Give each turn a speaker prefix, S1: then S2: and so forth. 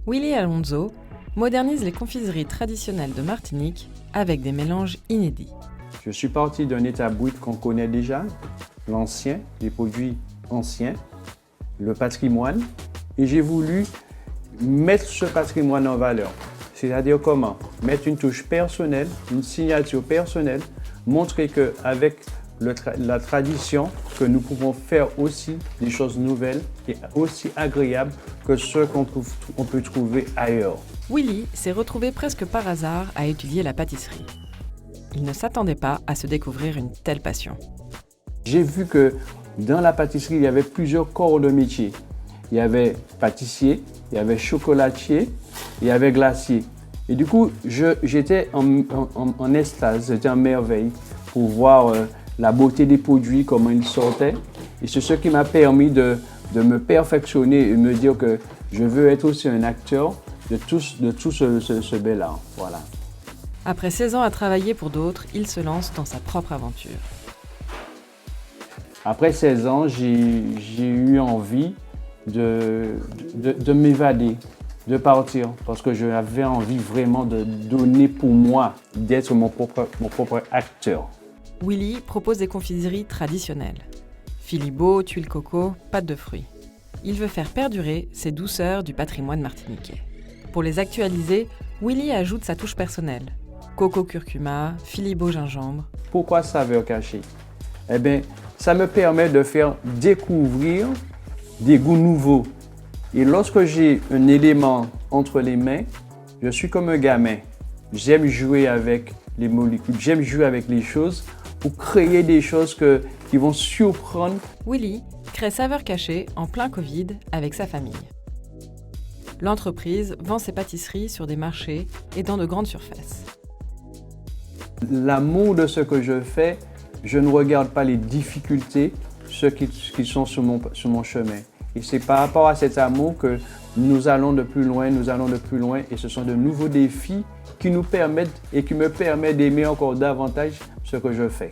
S1: Willy Alonso modernise les confiseries traditionnelles de Martinique avec des mélanges inédits.
S2: Je suis parti d'un état brut qu'on connaît déjà, l'ancien, les produits anciens, le patrimoine, et j'ai voulu mettre ce patrimoine en valeur. C'est-à-dire comment? Mettre une touche personnelle, une signature personnelle, montrer qu'avec la tradition, que nous pouvons faire aussi des choses nouvelles et aussi agréables que ceux qu'on peut trouver ailleurs.
S1: Willy s'est retrouvé presque par hasard à étudier la pâtisserie. Il ne s'attendait pas à se découvrir une telle passion.
S2: J'ai vu que dans la pâtisserie, il y avait plusieurs corps de métier. Il y avait pâtissier, il y avait chocolatier, il y avait glacier. Et du coup, j'étais en extase, j'étais en merveille pour voir la beauté des produits, comment ils sortaient. Et c'est ce qui m'a permis de me perfectionner et me dire que je veux être aussi un acteur de tout ce bel art. Voilà.
S1: Après 16 ans à travailler pour d'autres, il se lance dans sa propre aventure.
S2: Après 16 ans, j'ai eu envie de m'évader, de partir, parce que j'avais envie vraiment de donner pour moi, d'être mon propre acteur.
S1: Willy propose des confiseries traditionnelles. Philibo, tuile coco, pâte de fruits. Il veut faire perdurer ces douceurs du patrimoine martiniquais. Pour les actualiser, Willy ajoute sa touche personnelle. Coco curcuma, Philibo gingembre.
S2: Pourquoi saveur cachée? Eh bien, ça me permet de faire découvrir des goûts nouveaux. Et lorsque j'ai un élément entre les mains, je suis comme un gamin. J'aime jouer avec les molécules, j'aime jouer avec les choses pour créer des choses qui vont surprendre.
S1: Willy crée Saveurs Cachées en plein Covid avec sa famille. L'entreprise vend ses pâtisseries sur des marchés et dans de grandes surfaces.
S2: L'amour de ce que je fais, je ne regarde pas les difficultés, ceux qui sont sur mon chemin. Et c'est par rapport à cet amour que nous allons de plus loin, et ce sont de nouveaux défis qui nous permettent et qui me permettent d'aimer encore davantage ce que je fais.